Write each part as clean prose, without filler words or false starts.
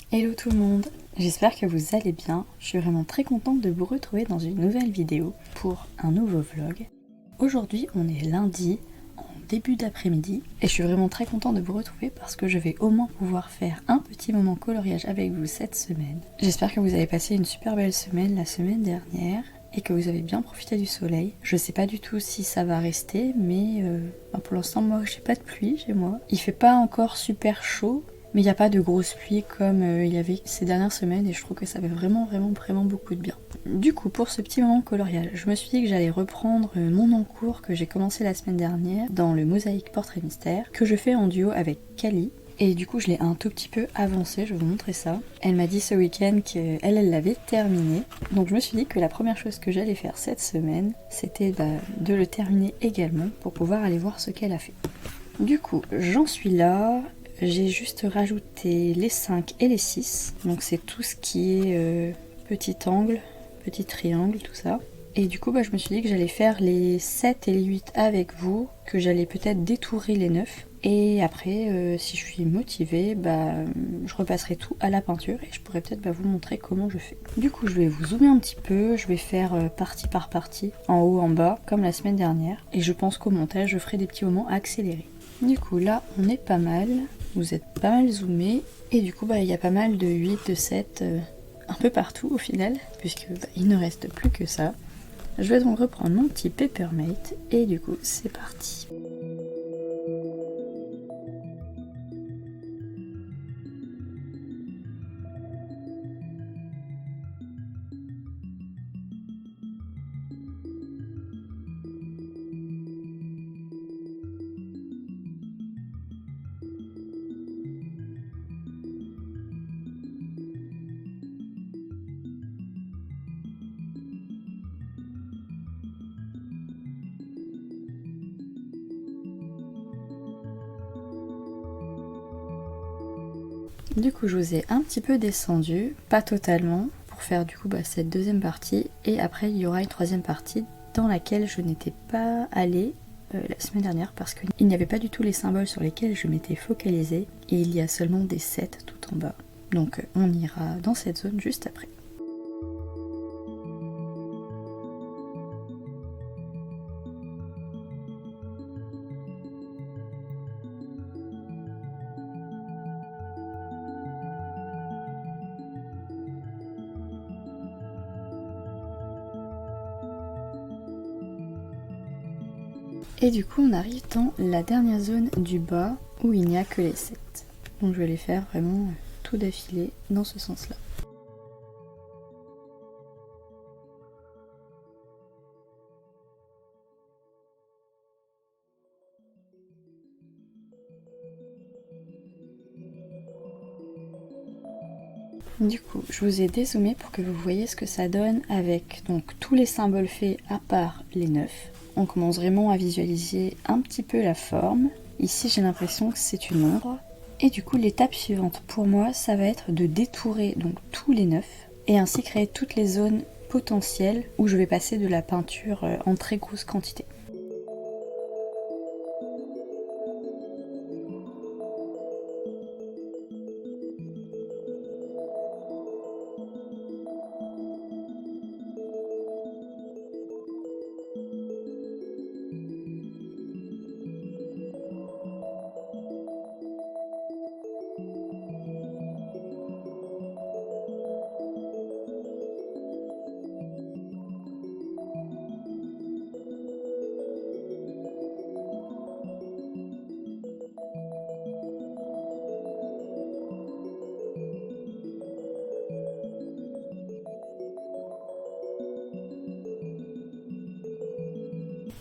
Hello tout le monde, j'espère que vous allez bien. Je suis vraiment très contente de vous retrouver dans une nouvelle vidéo pour un nouveau vlog. Aujourd'hui on est lundi, en début d'après-midi, et je suis vraiment très contente de vous retrouver parce que je vais au moins pouvoir faire un petit moment coloriage avec vous cette semaine. J'espère que vous avez passé une super belle semaine la semaine dernière et que vous avez bien profité du soleil. Je sais pas du tout si ça va rester, mais pour l'instant moi j'ai pas de pluie chez moi. Il fait pas encore super chaud, mais il n'y a pas de grosses pluies comme il y avait ces dernières semaines et je trouve que ça fait vraiment beaucoup de bien. Du coup, pour ce petit moment coloriage, je me suis dit que j'allais reprendre mon encours que j'ai commencé la semaine dernière dans le mosaïque portrait mystère, que je fais en duo avec Kali. Et du coup, je l'ai un tout petit peu avancé, je vais vous montrer ça. Elle m'a dit ce week-end qu'elle l'avait terminé. Donc je me suis dit que la première chose que j'allais faire cette semaine, c'était de le terminer également pour pouvoir aller voir ce qu'elle a fait. Du coup, j'en suis là. J'ai juste rajouté les 5 et les 6. Donc c'est tout ce qui est petit angle, petit triangle, tout ça. Et du coup, je me suis dit que j'allais faire les 7 et les 8 avec vous, que j'allais peut-être détourer les 9. Et après, si je suis motivée, je repasserai tout à la peinture et je pourrais peut-être vous montrer comment je fais. Du coup, je vais vous zoomer un petit peu, je vais faire partie par partie, en haut, en bas, comme la semaine dernière. Et je pense qu'au montage, je ferai des petits moments accélérés. Du coup, là, on est pas mal. Vous êtes pas mal zoomé. Et du coup, il y a pas mal de 8, de 7, un peu partout au final, puisque il ne reste plus que ça. Je vais donc reprendre mon petit Papermate et du coup, c'est parti. Du coup, je vous ai un petit peu descendu, pas totalement, pour faire du coup cette deuxième partie. Et après, il y aura une troisième partie dans laquelle je n'étais pas allée la semaine dernière parce qu'il n'y avait pas du tout les symboles sur lesquels je m'étais focalisée. Et il y a seulement des 7 tout en bas. Donc on ira dans cette zone juste après. Et du coup on arrive dans la dernière zone du bas où il n'y a que les 7. Donc je vais les faire vraiment tout d'affilée dans ce sens là. Du coup, je vous ai dézoomé pour que vous voyez ce que ça donne avec donc tous les symboles faits à part les 9. On commence vraiment à visualiser un petit peu la forme. Ici, j'ai l'impression que c'est une ombre. Et du coup, l'étape suivante pour moi, ça va être de détourer donc tous les 9 et ainsi créer toutes les zones potentielles où je vais passer de la peinture en très grosse quantité.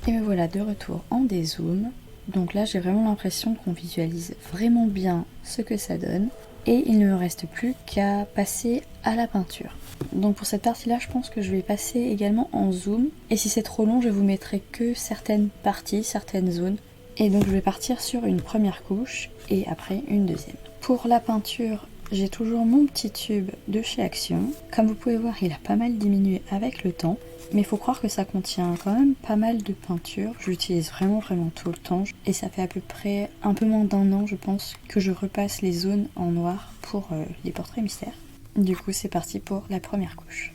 Et me voilà de retour en dézoom. Donc là j'ai vraiment l'impression qu'on visualise vraiment bien ce que ça donne. Et il ne me reste plus qu'à passer à la peinture. Donc pour cette partie là je pense que je vais passer également en zoom. Et si c'est trop long je vous mettrai que certaines parties, certaines zones. Et donc je vais partir sur une première couche et après une deuxième. Pour la peinture, j'ai toujours mon petit tube de chez Action. Comme vous pouvez voir, il a pas mal diminué avec le temps. Mais il faut croire que ça contient quand même pas mal de peinture. Je l'utilise vraiment tout le temps. Et ça fait à peu près un peu moins d'un an, je pense, que je repasse les zones en noir pour les portraits mystères. Du coup, c'est parti pour la première couche.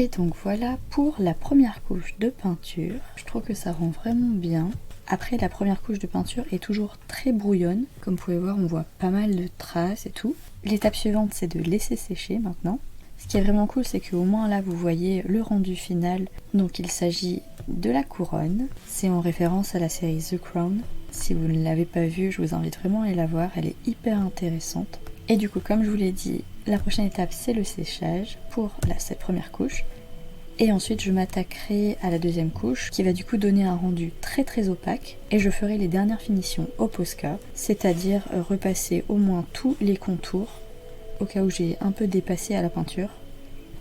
Et donc voilà pour la première couche de peinture. Je trouve que ça rend vraiment bien. Après, la première couche de peinture est toujours très brouillonne. Comme vous pouvez voir, on voit pas mal de traces et tout. L'étape suivante, c'est de laisser sécher maintenant. Ce qui est vraiment cool, c'est qu'au moins là, vous voyez le rendu final. Donc il s'agit de la couronne. C'est en référence à la série The Crown. Si vous ne l'avez pas vue, je vous invite vraiment à aller la voir. Elle est hyper intéressante. Et du coup, comme je vous l'ai dit, la prochaine étape, c'est le séchage pour cette première couche. Et ensuite, je m'attaquerai à la deuxième couche, qui va du coup donner un rendu très opaque. Et je ferai les dernières finitions au Posca, c'est-à-dire repasser au moins tous les contours, au cas où j'ai un peu dépassé à la peinture,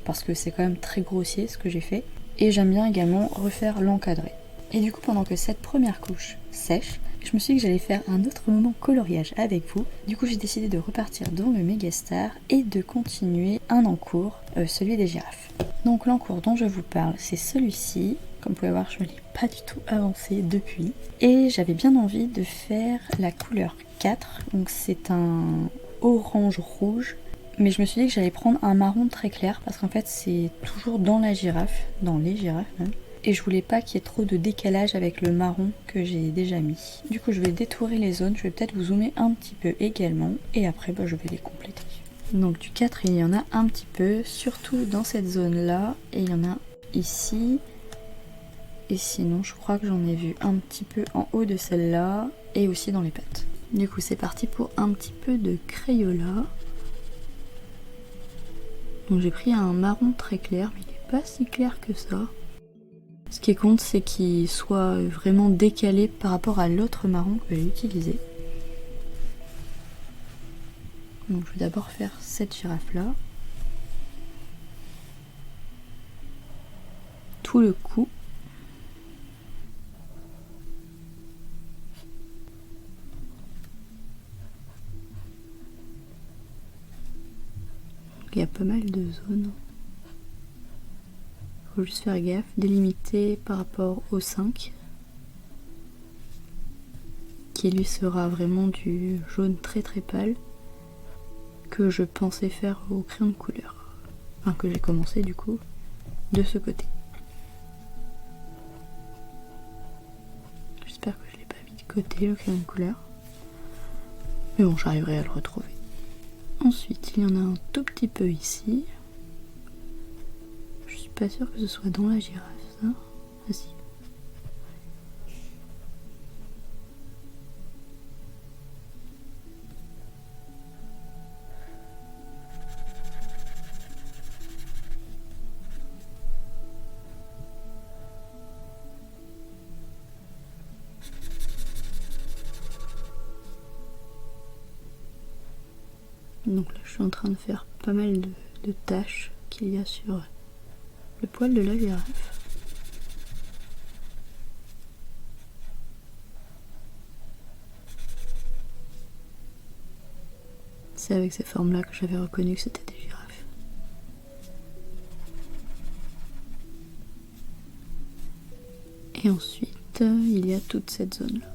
parce que c'est quand même très grossier ce que j'ai fait. Et j'aime bien également refaire l'encadré. Et du coup, pendant que cette première couche sèche, je me suis dit que j'allais faire un autre moment coloriage avec vous. Du coup, j'ai décidé de repartir dans le Megastar et de continuer un encours, celui des girafes. Donc l'encours dont je vous parle, c'est celui-ci. Comme vous pouvez voir, je ne l'ai pas du tout avancé depuis. Et j'avais bien envie de faire la couleur 4. Donc c'est un orange-rouge. Mais je me suis dit que j'allais prendre un marron très clair parce qu'en fait c'est toujours dans la girafe, dans les girafes même. Et je voulais pas qu'il y ait trop de décalage avec le marron que j'ai déjà mis. Du coup je vais détourer les zones, je vais peut-être vous zoomer un petit peu également et après je vais les compléter. Donc du 4 il y en a un petit peu, surtout dans cette zone là, et il y en a ici. Et sinon je crois que j'en ai vu un petit peu en haut de celle-là et aussi dans les pattes. Du coup c'est parti pour un petit peu de Crayola. Donc j'ai pris un marron très clair, mais il n'est pas si clair que ça. Ce qui compte, c'est qu'il soit vraiment décalé par rapport à l'autre marron que j'ai utilisé. Donc je vais d'abord faire cette girafe-là. Tout le cou. Il y a pas mal de zones. Faut juste faire gaffe, délimiter par rapport au 5 qui lui sera vraiment du jaune très pâle que je pensais faire au crayon de couleur, enfin que j'ai commencé du coup de ce côté. J'espère que je l'ai pas mis de côté le crayon de couleur, mais bon, j'arriverai à le retrouver. Ensuite il y en a un tout petit peu ici. Je suis pas sûre que ce soit dans la girafe, ça. Ah si. Donc là je suis en train de faire pas mal de taches qu'il y a sur le poil de la girafe. C'est avec ces formes là que j'avais reconnu que c'était des girafes. Et ensuite il y a toute cette zone là.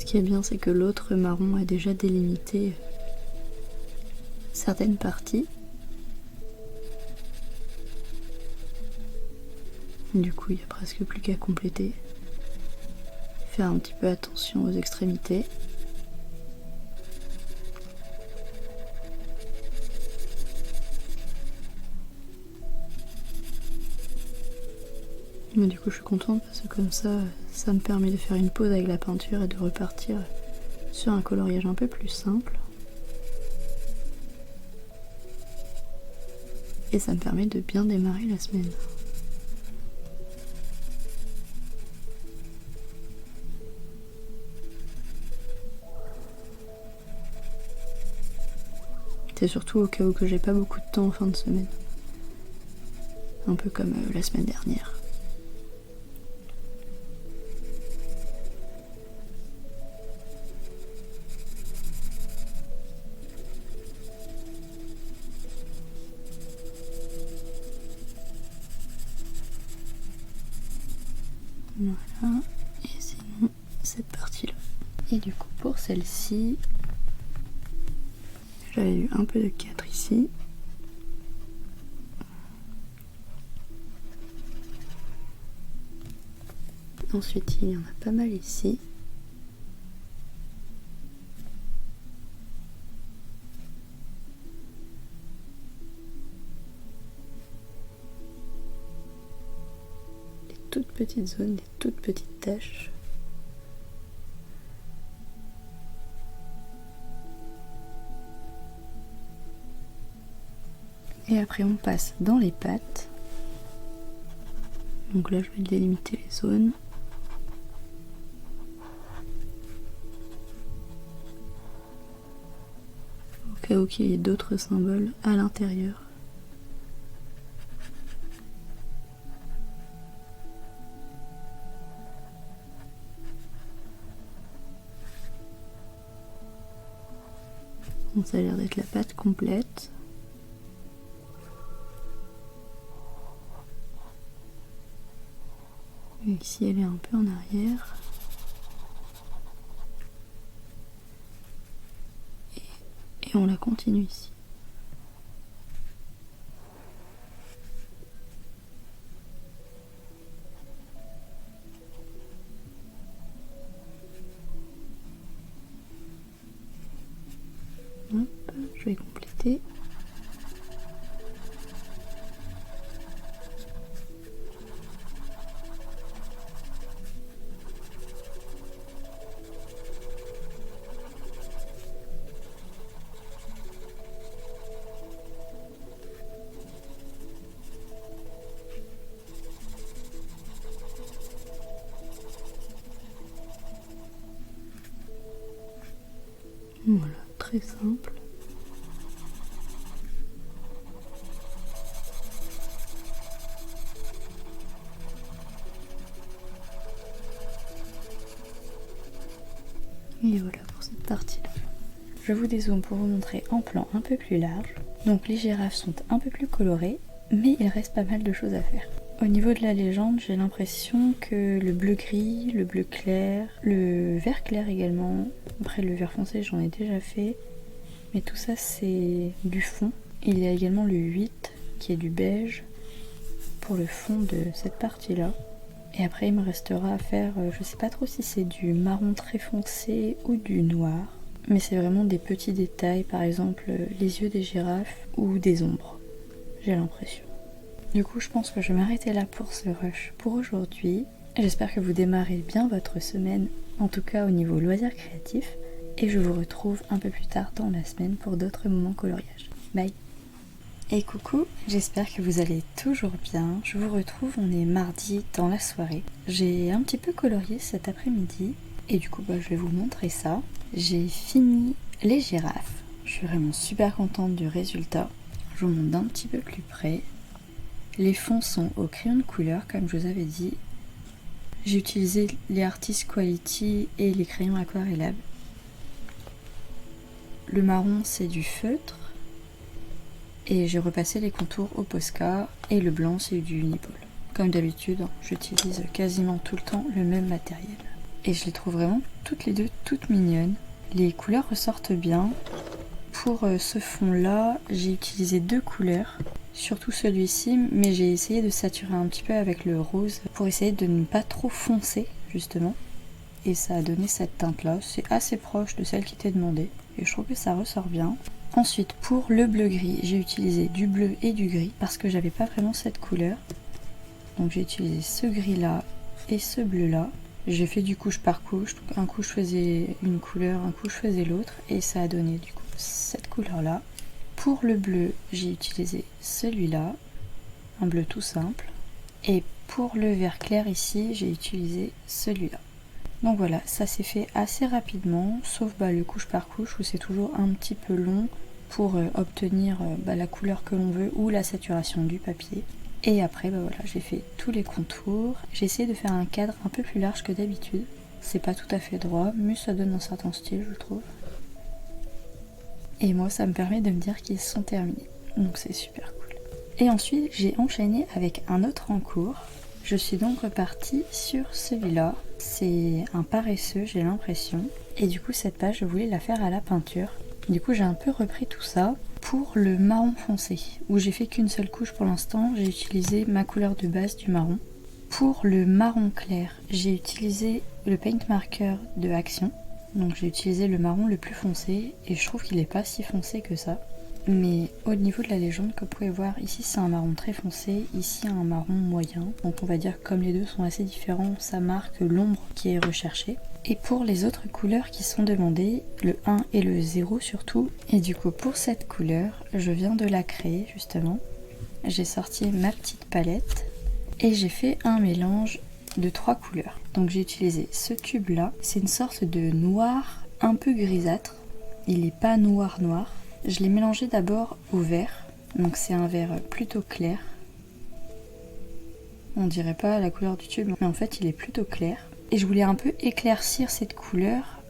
qui est bien, c'est que l'autre marron a déjà délimité certaines parties. Du coup, il n'y a presque plus qu'à compléter. Faire un petit peu attention aux extrémités. Mais du coup, je suis contente parce que comme ça me permet de faire une pause avec la peinture et de repartir sur un coloriage un peu plus simple. Et ça me permet de bien démarrer la semaine. C'est surtout au cas où que j'ai pas beaucoup de temps en fin de semaine. Un peu comme la semaine dernière. Voilà, et sinon cette partie-là. Et du coup pour celle-ci, j'avais eu un peu de 4 ici. Ensuite il y en a pas mal ici. Toutes petites zones, des toutes petites taches. Et après on passe dans les pattes. Donc là je vais délimiter les zones. Au cas où il y ait d'autres symboles à l'intérieur. Donc ça a l'air d'être la pâte complète. Et ici elle est un peu en arrière. Et on la continue ici. Hop, je vais compléter. Voilà, très simple. Et voilà pour cette partie-là. Je vous dézoome pour vous montrer en plan un peu plus large. Donc les girafes sont un peu plus colorées, mais il reste pas mal de choses à faire. Au niveau de la légende, j'ai l'impression que le bleu gris, le bleu clair, le vert clair également, après le vert foncé j'en ai déjà fait, mais tout ça c'est du fond. Il y a également le 8 qui est du beige pour le fond de cette partie-là. Et après il me restera à faire, je sais pas trop si c'est du marron très foncé ou du noir, mais c'est vraiment des petits détails, par exemple les yeux des girafes ou des ombres, j'ai l'impression. Du coup je pense que je vais m'arrêter là pour ce rush pour aujourd'hui. J'espère que vous démarrez bien votre semaine, en tout cas au niveau loisirs créatifs, et je vous retrouve un peu plus tard dans la semaine pour d'autres moments coloriage. Bye. Et coucou, j'espère que vous allez toujours bien. Je vous retrouve, on est mardi dans la soirée. J'ai un petit peu colorié cet après-midi et du coup je vais vous montrer ça. J'ai fini les girafes. Je suis vraiment super contente du résultat. Je vous montre d'un petit peu plus près. Les fonds sont au crayon de couleur comme je vous avais dit. J'ai utilisé les Artist Quality et les crayons aquarellables. Le marron c'est du feutre. Et j'ai repassé les contours au Posca et le blanc c'est du Unipol. Comme d'habitude, j'utilise quasiment tout le temps le même matériel. et je les trouve vraiment toutes les deux toutes mignonnes. Les couleurs ressortent bien. Pour ce fond là, j'ai utilisé 2 couleurs, surtout celui-ci, mais j'ai essayé de saturer un petit peu avec le rose pour essayer de ne pas trop foncer justement. Et ça a donné cette teinte là, c'est assez proche de celle qui était demandée et je trouve que ça ressort bien. Ensuite pour le bleu gris, j'ai utilisé du bleu et du gris parce que j'avais pas vraiment cette couleur. Donc j'ai utilisé ce gris là et ce bleu là. J'ai fait du couche par couche, donc un coup je faisais une couleur, un coup je faisais l'autre et ça a donné du coup cette couleur là. Pour le bleu, j'ai utilisé celui-là, un bleu tout simple. Et pour le vert clair ici, j'ai utilisé celui-là. Donc voilà, ça s'est fait assez rapidement, sauf le couche par couche où c'est toujours un petit peu long pour obtenir la couleur que l'on veut ou la saturation du papier. Et après voilà, j'ai fait tous les contours. J'ai essayé de faire un cadre un peu plus large que d'habitude. C'est pas tout à fait droit, mais ça donne un certain style je trouve. Et moi ça me permet de me dire qu'ils sont terminés, donc c'est super cool. Et ensuite j'ai enchaîné avec un autre en cours. Je suis donc repartie sur celui-là. C'est un paresseux, j'ai l'impression. Et du coup, cette page, je voulais la faire à la peinture. Du coup, j'ai un peu repris tout ça pour le marron foncé, où j'ai fait qu'une seule couche pour l'instant. J'ai utilisé ma couleur de base du marron. Pour le marron clair, j'ai utilisé le paint marker de Action. Donc j'ai utilisé le marron le plus foncé et je trouve qu'il n'est pas si foncé que ça. Mais au niveau de la légende, comme vous pouvez voir, ici c'est un marron très foncé, ici un marron moyen. Donc on va dire que comme les deux sont assez différents, ça marque l'ombre qui est recherchée. Et pour les autres couleurs qui sont demandées, le 1 et le 0 surtout. Et du coup pour cette couleur, je viens de la créer justement. J'ai sorti ma petite palette et j'ai fait un mélange de 3 couleurs. Donc j'ai utilisé ce tube là, c'est une sorte de noir un peu grisâtre. Il n'est pas noir noir. Je l'ai mélangé d'abord au vert, donc c'est un vert plutôt clair. On dirait pas la couleur du tube, mais en fait il est plutôt clair. Et je voulais un peu éclaircir cette couleur,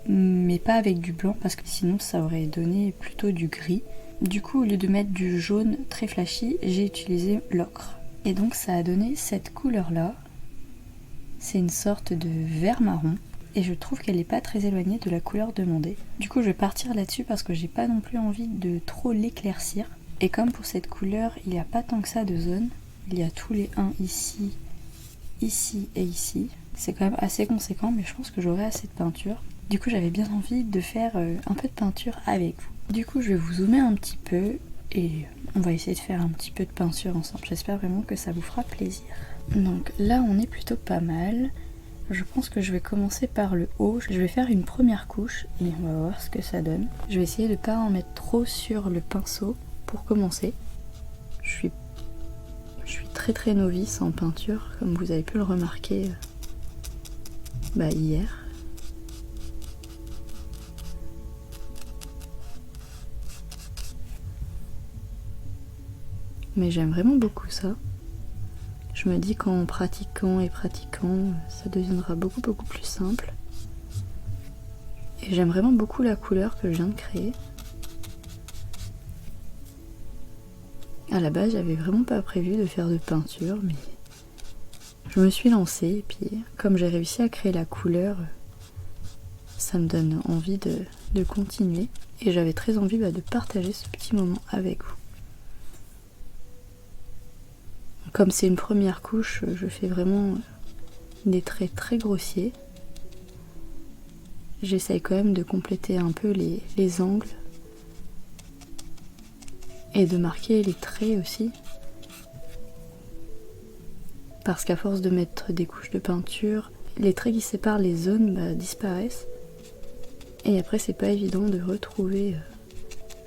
mais pas avec du blanc parce que sinon ça aurait donné plutôt du gris. Du coup au lieu de mettre du jaune très flashy, j'ai utilisé l'ocre. Et donc ça a donné cette couleur là. C'est une sorte de vert marron. Et je trouve qu'elle n'est pas très éloignée de la couleur demandée. Du coup je vais partir là-dessus parce que j'ai pas non plus envie de trop l'éclaircir. Et comme pour cette couleur il n'y a pas tant que ça de zones, il y a tous les 1 ici, ici et ici. C'est quand même assez conséquent mais je pense que j'aurai assez de peinture. Du coup j'avais bien envie de faire un peu de peinture avec vous. Du coup je vais vous zoomer un petit peu et on va essayer de faire un petit peu de peinture ensemble. J'espère vraiment que ça vous fera plaisir. Donc là on est plutôt pas mal. Je pense que je vais commencer par le haut. Je vais faire une première couche et on va voir ce que ça donne. Je vais essayer de ne pas en mettre trop sur le pinceau pour commencer. Je suis très novice en peinture, comme vous avez pu le remarquer hier. Mais j'aime vraiment beaucoup ça. Je me dis qu'en pratiquant et pratiquant, ça deviendra beaucoup plus simple. Et j'aime vraiment beaucoup la couleur que je viens de créer. À la base, j'avais vraiment pas prévu de faire de peinture, mais je me suis lancée et puis comme j'ai réussi à créer la couleur, ça me donne envie de continuer. Et j'avais très envie de partager ce petit moment avec vous. Comme c'est une première couche, je fais vraiment des traits très grossiers. J'essaye quand même de compléter un peu les angles et de marquer les traits aussi. Parce qu'à force de mettre des couches de peinture, les traits qui séparent les zones disparaissent. Et après c'est pas évident de retrouver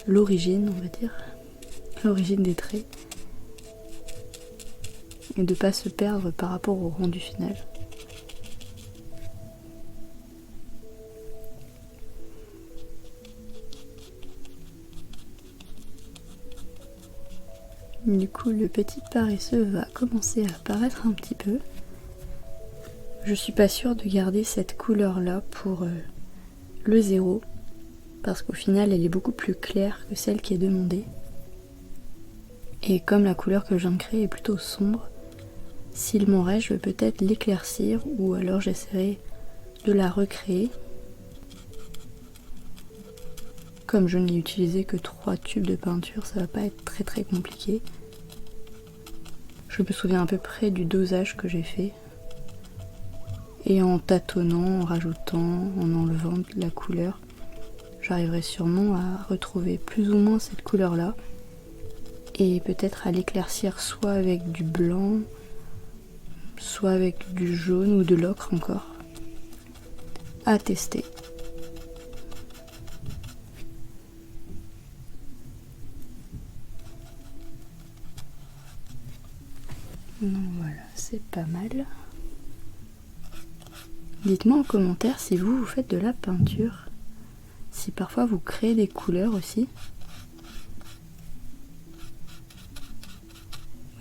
l'origine, on va dire, l'origine des traits. Et de ne pas se perdre par rapport au rendu final. Du coup, le petit paresseux va commencer à apparaître un petit peu. Je suis pas sûre de garder cette couleur là pour le 0 parce qu'au final elle est beaucoup plus claire que celle qui est demandée. Et comme la couleur que je viens de créer est plutôt sombre, s'il m'en reste, je vais peut-être l'éclaircir ou alors j'essaierai de la recréer. Comme je n'ai utilisé que 3 tubes de peinture, ça va pas être très compliqué. Je me souviens à peu près du dosage que j'ai fait. Et en tâtonnant, en rajoutant, en enlevant de la couleur, j'arriverai sûrement à retrouver plus ou moins cette couleur-là. Et peut-être à l'éclaircir soit avec du blanc, soit avec du jaune ou de l'ocre encore. À tester. Donc voilà, c'est pas mal. Dites-moi en commentaire si vous faites de la peinture, si parfois vous créez des couleurs aussi.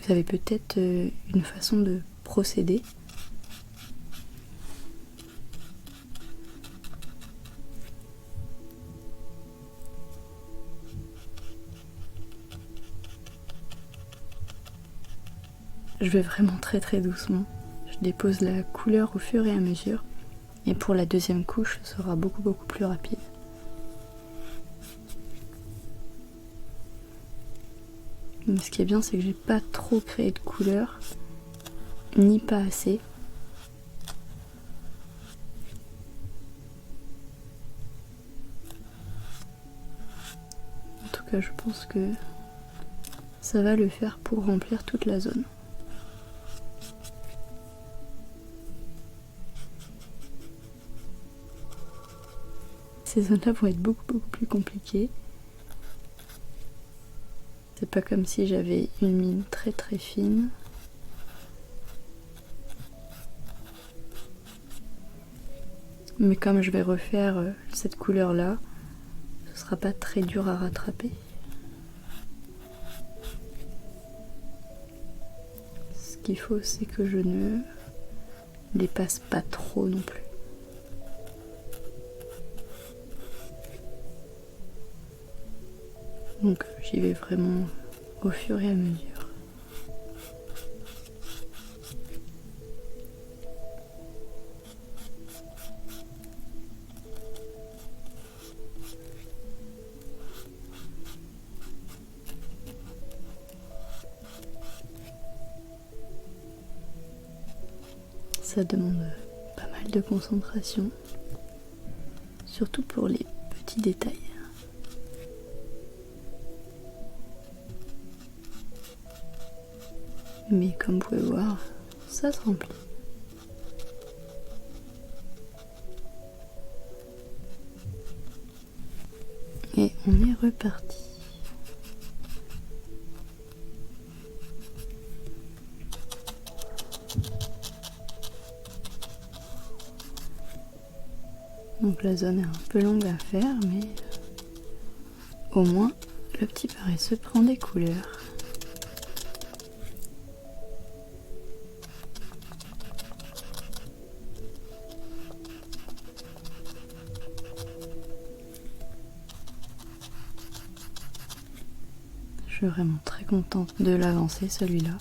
Vous avez peut-être une façon de procéder. Je vais vraiment très doucement. Je dépose la couleur au fur et à mesure. Et pour la deuxième couche, ce sera beaucoup plus rapide. Mais ce qui est bien, c'est que j'ai pas trop créé de couleur, ni pas assez. En tout cas, je pense que ça va le faire pour remplir toute la zone. Ces zones-là vont être beaucoup plus compliquées. C'est pas comme si j'avais une mine très fine. Mais comme je vais refaire cette couleur-là, ce sera pas très dur à rattraper. Ce qu'il faut, c'est que je ne dépasse pas trop non plus. Donc j'y vais vraiment au fur et à mesure. Ça demande pas mal de concentration, surtout pour les petits détails. Mais comme vous pouvez voir, ça se remplit. Et on est reparti. Donc la zone est un peu longue à faire, mais au moins le petit paresseux prend des couleurs. Je suis vraiment très contente de l'avancer celui-là.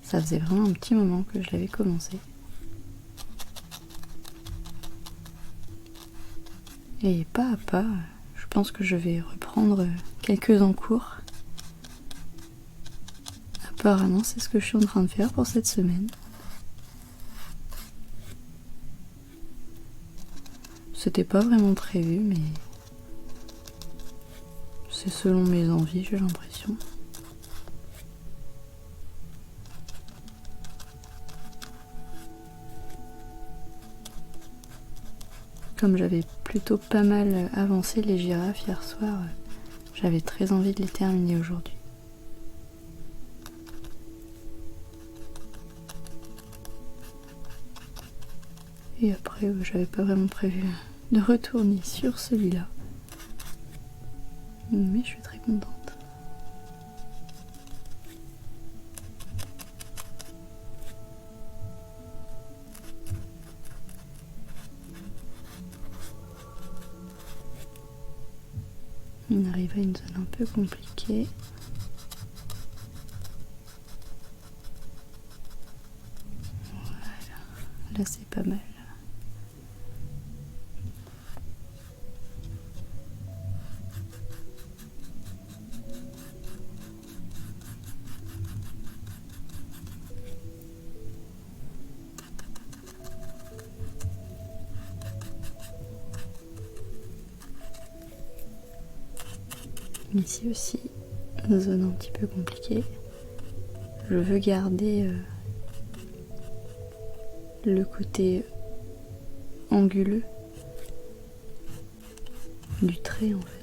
Ça faisait vraiment un petit moment que je l'avais commencé. Et pas à pas, je pense que je vais reprendre quelques en cours. Apparemment, c'est ce que je suis en train de faire pour cette semaine. C'était pas vraiment prévu, mais c'est selon mes envies, j'ai l'impression. Comme j'avais plutôt pas mal avancé les girafes hier soir, j'avais très envie de les terminer aujourd'hui. Et après, j'avais pas vraiment prévu de retourner sur celui-là. Mais je suis très contente. On arrive à une zone un peu compliquée. Voilà, là c'est pas mal. Ici aussi, une zone un petit peu compliquée. Je veux garder le côté anguleux du trait en fait.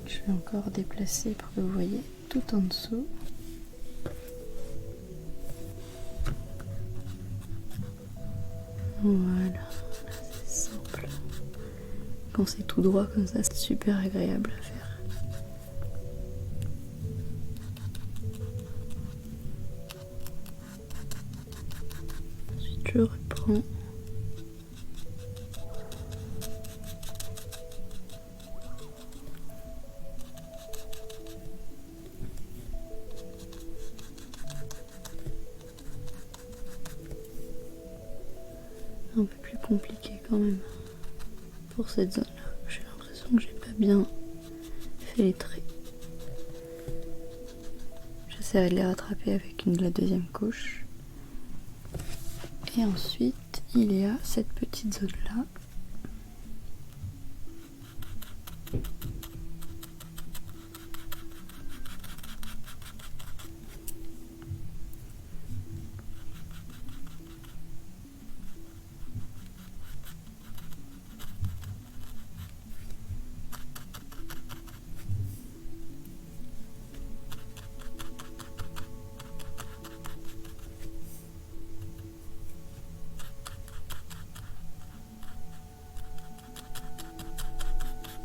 Je vais encore déplacer pour que vous voyez tout en dessous. Voilà, c'est simple. Quand c'est tout droit comme ça, c'est super agréable à faire. Ensuite, je reprends. Un peu plus compliqué quand même pour cette zone là. J'ai l'impression que j'ai pas bien fait les traits. J'essaierai de les rattraper avec la deuxième couche. Et ensuite il y a cette petite zone là.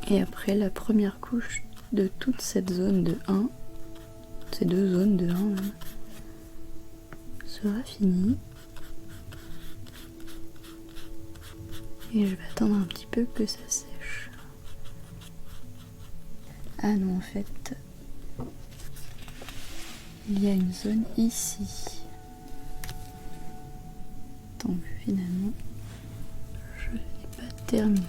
Et après la première couche de toute cette zone de 1, ces deux zones de 1 même, sera finie. Et je vais attendre un petit peu que ça sèche. Ah non, en fait, il y a une zone ici. Donc finalement, je n'ai pas terminé.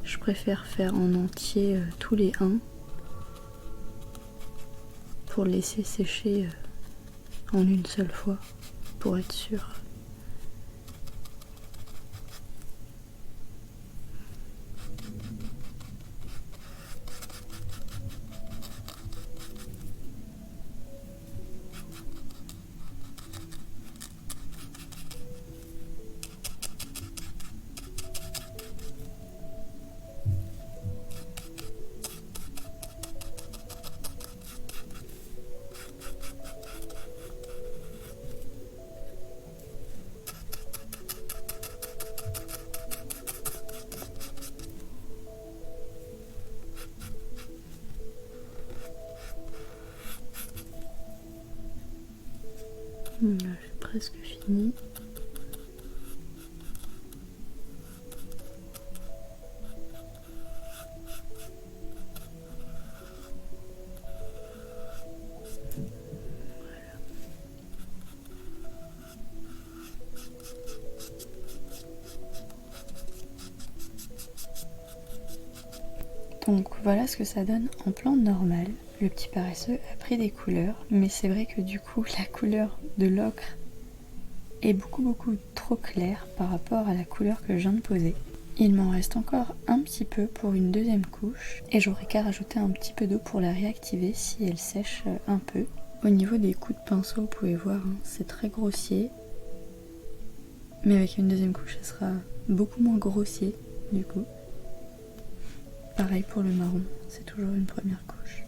Je préfère faire en entier tous les 1 pour laisser sécher en une seule fois pour être sûr. Là, j'ai presque fini. Donc voilà ce que ça donne en plan normal. Le petit paresseux a pris des couleurs, mais c'est vrai que du coup la couleur de l'ocre est beaucoup trop claire par rapport à la couleur que je viens de poser. Il m'en reste encore un petit peu pour une deuxième couche et j'aurai qu'à rajouter un petit peu d'eau pour la réactiver si elle sèche un peu. Au niveau des coups de pinceau, vous pouvez voir, hein, c'est très grossier, mais avec une deuxième couche, ça sera beaucoup moins grossier du coup. Pareil pour le marron, c'est toujours une première couche.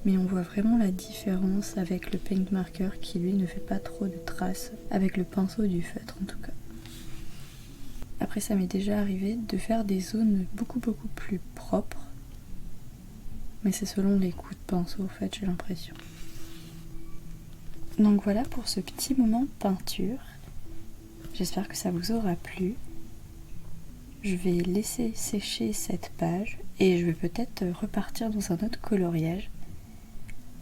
Mais on voit vraiment la différence avec le paint marker qui lui ne fait pas trop de traces avec le pinceau du feutre en tout cas. Après ça m'est déjà arrivé de faire des zones beaucoup plus propres. Mais c'est selon les coups de pinceau en fait, j'ai l'impression. Donc voilà pour ce petit moment peinture. J'espère que ça vous aura plu. Je vais laisser sécher cette page et je vais peut-être repartir dans un autre coloriage.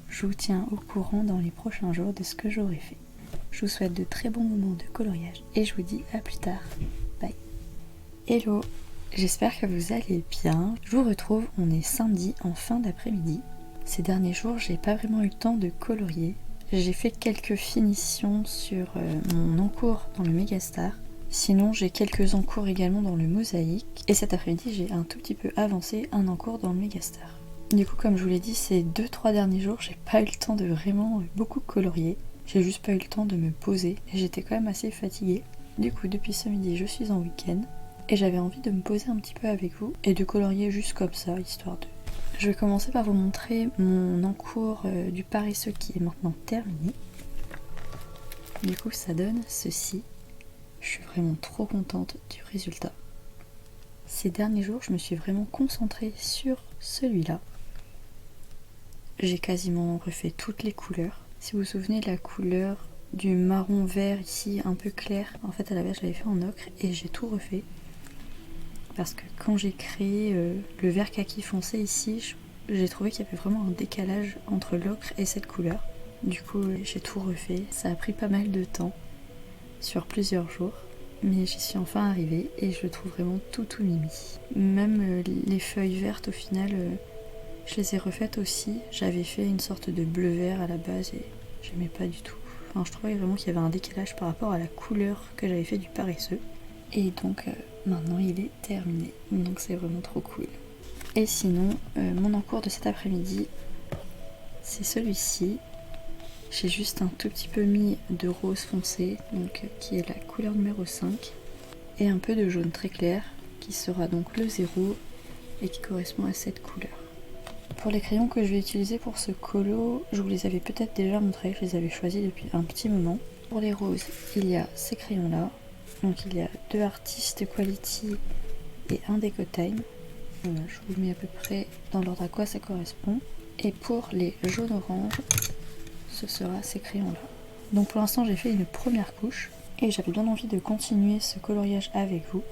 Je vous tiens au courant dans les prochains jours de ce que j'aurai fait. Je vous souhaite de très bons moments de coloriage et je vous dis à plus tard. Bye. Hello. J'espère que vous allez bien. Je vous retrouve, on est samedi en fin d'après-midi. Ces derniers jours, j'ai pas vraiment eu le temps de colorier. J'ai fait quelques finitions sur mon encours dans le Megastar. Sinon, j'ai quelques encours également dans le Mosaïque. Et cet après-midi, j'ai un tout petit peu avancé un encours dans le Megastar. Du coup, comme je vous l'ai dit, ces 2-3 derniers jours, j'ai pas eu le temps de vraiment beaucoup colorier. J'ai juste pas eu le temps de me poser. Et j'étais quand même assez fatiguée. Du coup, depuis ce midi, je suis en week-end. Et j'avais envie de me poser un petit peu avec vous et de colorier juste comme ça, histoire de... Je vais commencer par vous montrer mon encours du paresseux qui est maintenant terminé. Du coup, ça donne ceci. Je suis vraiment trop contente du résultat. Ces derniers jours, je me suis vraiment concentrée sur celui-là. J'ai quasiment refait toutes les couleurs. Si vous vous souvenez de la couleur du marron vert ici, un peu clair, en fait à la base je l'avais fait en ocre et j'ai tout refait. Parce que quand j'ai créé le vert kaki foncé ici, j'ai trouvé qu'il y avait vraiment un décalage entre l'ocre et cette couleur. Du coup, j'ai tout refait. Ça a pris pas mal de temps, sur plusieurs jours, mais j'y suis enfin arrivée et je le trouve vraiment tout mimi. Même les feuilles vertes, au final, je les ai refaites aussi. J'avais fait une sorte de bleu-vert à la base et j'aimais pas du tout. Enfin, je trouvais vraiment qu'il y avait un décalage par rapport à la couleur que j'avais fait du paresseux. Et donc maintenant il est terminé, donc c'est vraiment trop cool. Et sinon, mon encours de cet après-midi, c'est celui-ci. J'ai juste un tout petit peu mis de rose foncé, donc qui est la couleur numéro 5, et un peu de jaune très clair, qui sera donc le 0, et qui correspond à cette couleur. Pour les crayons que je vais utiliser pour ce colo, je vous les avais peut-être déjà montrés, je les avais choisis depuis un petit moment. Pour les roses, il y a ces crayons-là. Donc il y a 2 Artist Quality et un Deco Time. Voilà, je vous mets à peu près dans l'ordre à quoi ça correspond. Et pour les jaunes-orange, ce sera ces crayons-là. Donc pour l'instant j'ai fait une première couche et j'avais bien envie de continuer ce coloriage avec vous.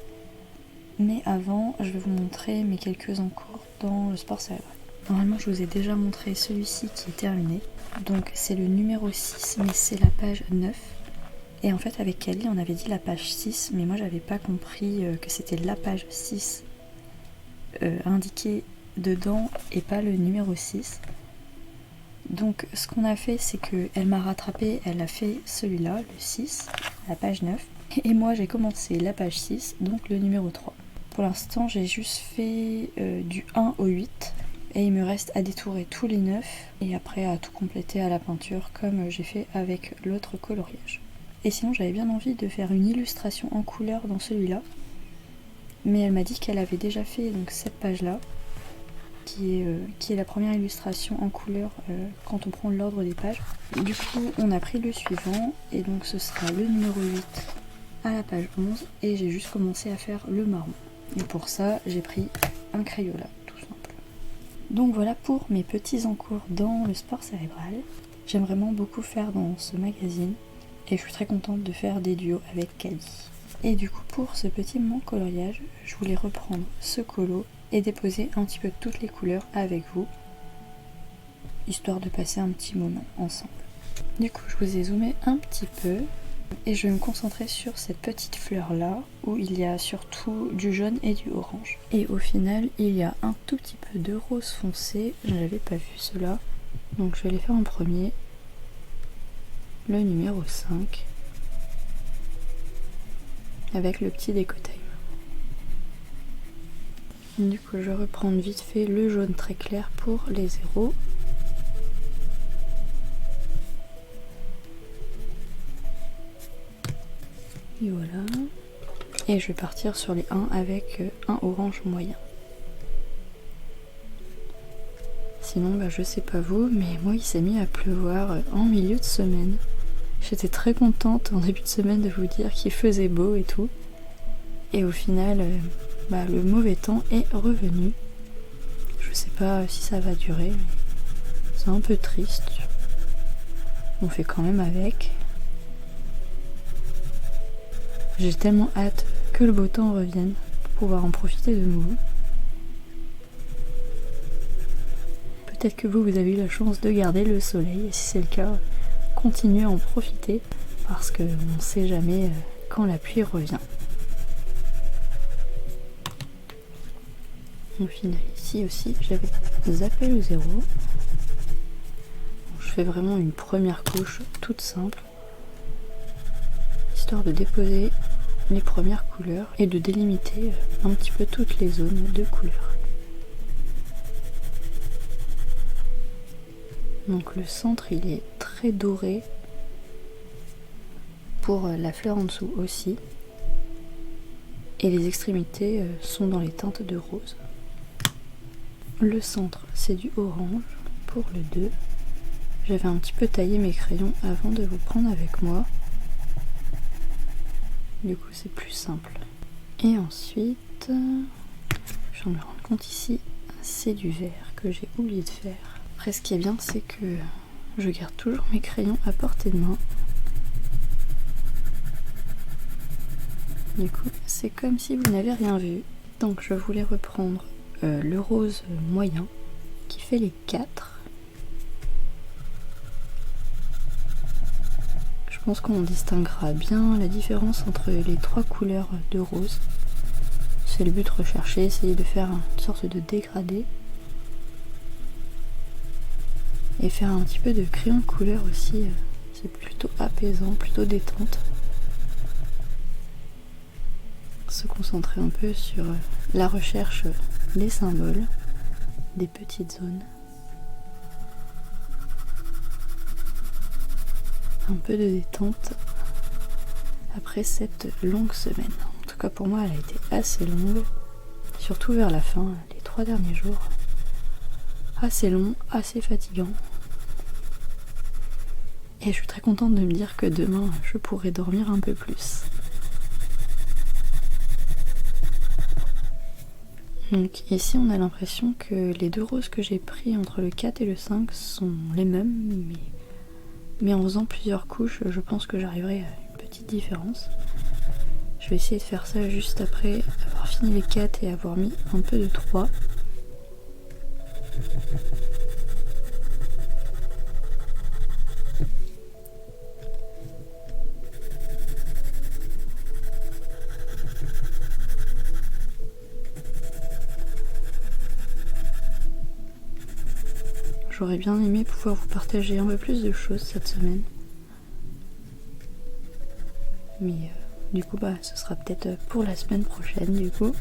Mais avant, je vais vous montrer mes quelques encours dans le sport cérébral. Normalement je vous ai déjà montré celui-ci qui est terminé. Donc c'est le numéro 6 mais c'est la page 9. Et en fait avec Kali on avait dit la page 6, mais moi j'avais pas compris que c'était la page 6 indiquée dedans et pas le numéro 6. Donc ce qu'on a fait c'est qu'elle m'a rattrapé, elle a fait celui-là, le 6, la page 9. Et moi j'ai commencé la page 6, donc le numéro 3. Pour l'instant j'ai juste fait du 1 au 8. Et il me reste à détourer tous les 9 et après à tout compléter à la peinture comme j'ai fait avec l'autre coloriage. Et sinon j'avais bien envie de faire une illustration en couleur dans celui-là. Mais elle m'a dit qu'elle avait déjà fait donc cette page-là, qui est la première illustration en couleur quand on prend l'ordre des pages. Du coup on a pris le suivant et donc ce sera le numéro 8 à la page 11 et j'ai juste commencé à faire le marron. Et pour ça j'ai pris un Crayola tout simple. Donc voilà pour mes petits encours dans le sport cérébral. J'aime vraiment beaucoup faire dans ce magazine. Et je suis très contente de faire des duos avec Kali. Et du coup pour ce petit moment coloriage, je voulais reprendre ce colo et déposer un petit peu toutes les couleurs avec vous, histoire de passer un petit moment ensemble. Du coup je vous ai zoomé un petit peu et je vais me concentrer sur cette petite fleur là où il y a surtout du jaune et du orange. Et au final il y a un tout petit peu de rose foncé, je n'avais pas vu cela, donc je vais les faire en premier. Le numéro 5 avec le petit Deco Time. Du coup je vais reprendre vite fait le jaune très clair pour les 0. Et voilà. Et je vais partir sur les 1 avec un orange moyen. Sinon bah, je sais pas vous, mais moi il s'est mis à pleuvoir en milieu de semaine. J'étais très contente en début de semaine de vous dire qu'il faisait beau et tout. Et au final, le mauvais temps est revenu. Je sais pas si ça va durer, mais c'est un peu triste. On fait quand même avec. J'ai tellement hâte que le beau temps revienne pour pouvoir en profiter de nouveau. Peut-être que vous avez eu la chance de garder le soleil, et si c'est le cas, continuez à en profiter parce qu'on ne sait jamais quand la pluie revient. Au final, ici aussi, j'avais zappé le 0. Je fais vraiment une première couche toute simple, histoire de déposer les premières couleurs et de délimiter un petit peu toutes les zones de couleurs. Donc le centre, il est très doré, pour la fleur en dessous aussi, et les extrémités sont dans les teintes de rose. Le centre, c'est du orange pour le 2. J'avais un petit peu taillé mes crayons avant de vous prendre avec moi, du coup c'est plus simple. Et ensuite, je viens de me rendre compte ici, c'est du vert que j'ai oublié de faire. Après, ce qui est bien, c'est que je garde toujours mes crayons à portée de main. Du coup, c'est comme si vous n'avez rien vu. Donc je voulais reprendre le rose moyen qui fait les 4. Je pense qu'on distinguera bien la différence entre les 3 couleurs de rose. C'est le but recherché, essayer de faire une sorte de dégradé. Et faire un petit peu de crayon de couleur aussi, c'est plutôt apaisant, plutôt détente. Se concentrer un peu sur la recherche des symboles, des petites zones. Un peu de détente après cette longue semaine. En tout cas pour moi elle a été assez longue, surtout vers la fin, les 3 derniers jours. Assez long, assez fatigant. Et je suis très contente de me dire que demain je pourrai dormir un peu plus. Donc ici on a l'impression que les 2 roses que j'ai pris entre le 4 et le 5 sont les mêmes, mais en faisant plusieurs couches, je pense que j'arriverai à une petite différence. Je vais essayer de faire ça juste après avoir fini les 4 et avoir mis un peu de 3. J'aurais bien aimé pouvoir vous partager un peu plus de choses cette semaine. Mais du coup, ce sera peut-être pour la semaine prochaine du coup.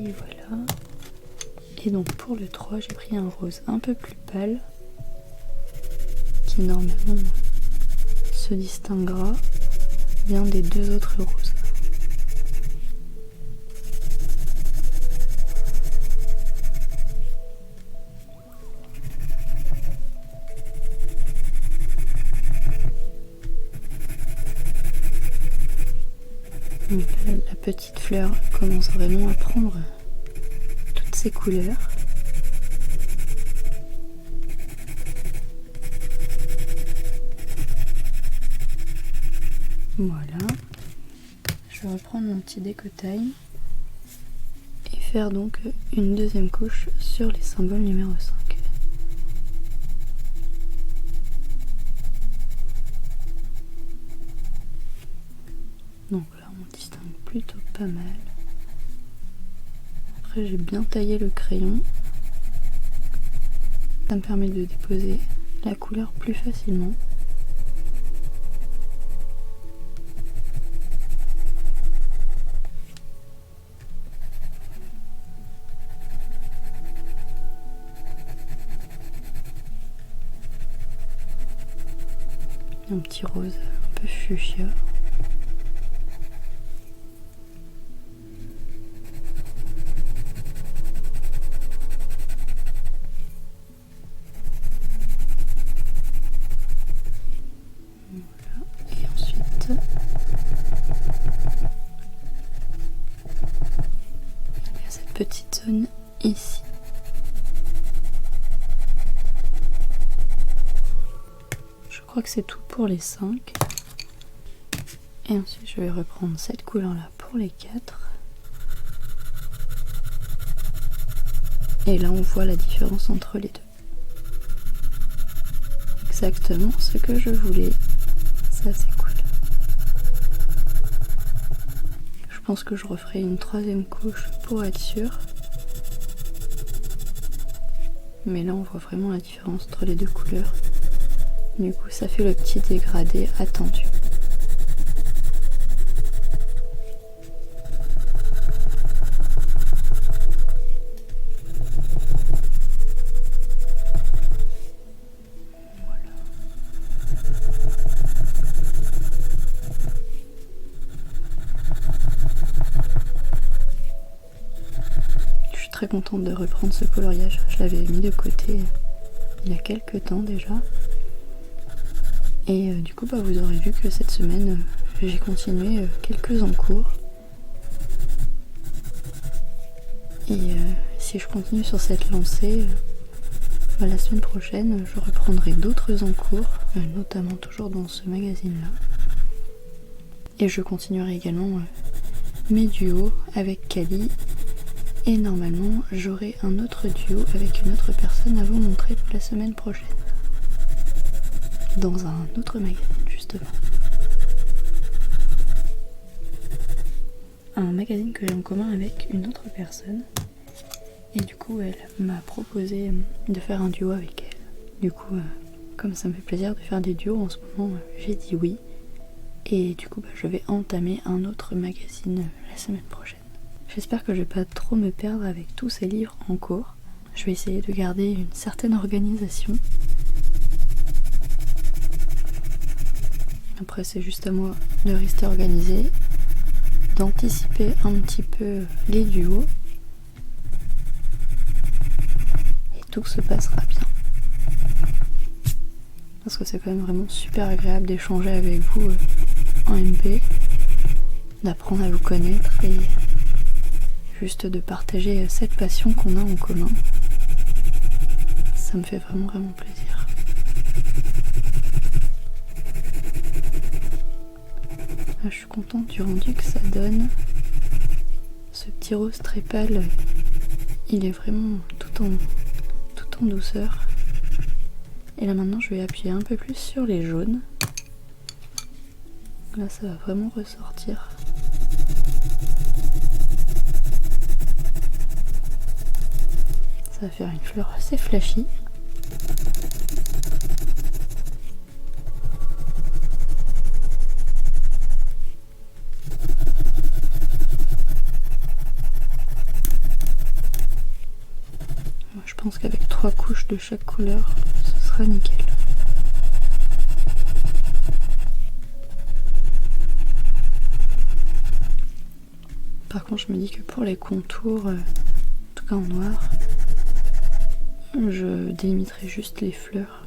Et voilà. Et donc pour le 3, j'ai pris un rose un peu plus pâle, qui normalement se distinguera bien des 2 autres roses. Donc la petite fleur commence vraiment à prendre toutes ses couleurs. Voilà, je vais reprendre mon petit décotail et faire donc une deuxième couche sur les symboles numéro 5. Donc là on distingue plutôt pas mal. Après j'ai bien taillé le crayon, ça me permet de déposer la couleur plus facilement. Un petit rose un peu fuchsia. Voilà. Et ensuite, il y a cette petite zone ici. Je crois que c'est tout pour les 5. Et ensuite je vais reprendre cette couleur là pour les 4. Et là on voit la différence entre les deux. Exactement ce que je voulais. Ça c'est cool. Je pense que je referai une troisième couche pour être sûre. Mais là on voit vraiment la différence entre les deux couleurs. Du coup ça fait le petit dégradé attendu. Très contente de reprendre ce coloriage. Je l'avais mis de côté il y a quelques temps déjà. Et du coup vous aurez vu que cette semaine j'ai continué quelques encours. Et si je continue sur cette lancée, la semaine prochaine je reprendrai d'autres encours, notamment toujours dans ce magazine là. Et je continuerai également mes duos avec Kali. Et normalement, j'aurai un autre duo avec une autre personne à vous montrer pour la semaine prochaine. Dans un autre magazine, justement. Un magazine que j'ai en commun avec une autre personne. Et du coup, elle m'a proposé de faire un duo avec elle. Du coup, comme ça me fait plaisir de faire des duos en ce moment, j'ai dit oui. Et du coup, je vais entamer un autre magazine la semaine prochaine. J'espère que je vais pas trop me perdre avec tous ces livres en cours. Je vais essayer de garder une certaine organisation. Après c'est juste à moi de rester organisée, d'anticiper un petit peu les duos. Et tout se passera bien. Parce que c'est quand même vraiment super agréable d'échanger avec vous en MP, d'apprendre à vous connaître et juste de partager cette passion qu'on a en commun. Ça me fait vraiment plaisir. Je suis contente du rendu que ça donne. Ce petit rose très pâle, il est vraiment tout en douceur. Et là maintenant je vais appuyer un peu plus sur les jaunes. Là ça va vraiment ressortir. Ça va faire une fleur assez flashy. Je pense qu'avec 3 couches de chaque couleur, ce sera nickel. Par contre, je me dis que pour les contours, en tout cas en noir, je délimiterai juste les fleurs.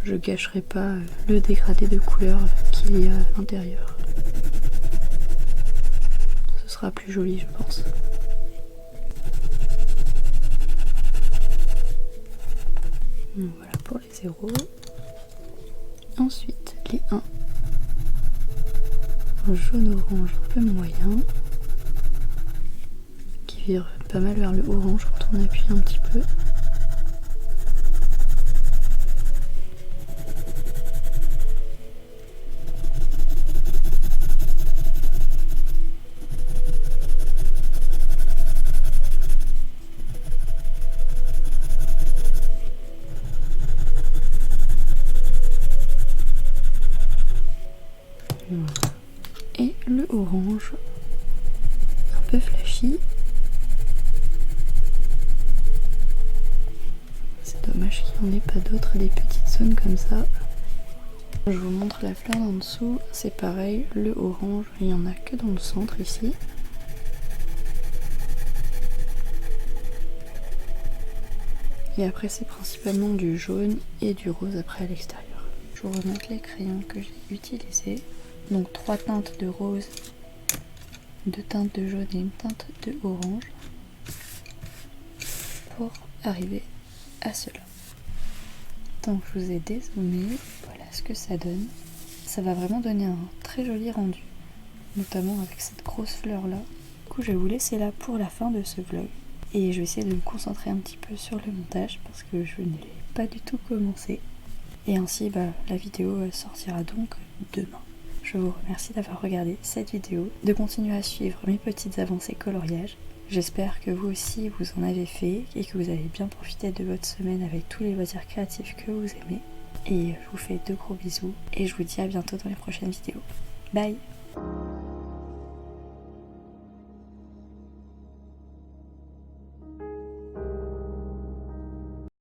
Je gâcherai pas le dégradé de couleurs qu'il y a à l'intérieur. Ce sera plus joli, je pense. Voilà pour les 0. Ensuite, les 1. Un jaune-orange un peu moyen. Qui vire pas mal vers le orange quand on appuie un petit peu. Et le orange un peu flashy. C'est dommage qu'il n'y en ait pas d'autres, des petites zones comme ça. Je vous montre la fleur d'en dessous, c'est pareil, le orange, il n'y en a que dans le centre ici. Et après c'est principalement du jaune et du rose après à l'extérieur. Je vous remontre les crayons que j'ai utilisés. Donc 3 teintes de rose, 2 teintes de jaune et une teinte de orange pour arriver à cela. Donc je vous ai dézoomé, voilà ce que ça donne. Ça va vraiment donner un très joli rendu, notamment avec cette grosse fleur là. Du coup je vais vous laisser là pour la fin de ce vlog. Et je vais essayer de me concentrer un petit peu sur le montage parce que je n'ai pas du tout commencé. Et ainsi, la vidéo sortira donc demain. Je vous remercie d'avoir regardé cette vidéo, de continuer à suivre mes petites avancées coloriage. J'espère que vous aussi vous en avez fait et que vous avez bien profité de votre semaine avec tous les loisirs créatifs que vous aimez. Et je vous fais de gros bisous et je vous dis à bientôt dans les prochaines vidéos. Bye!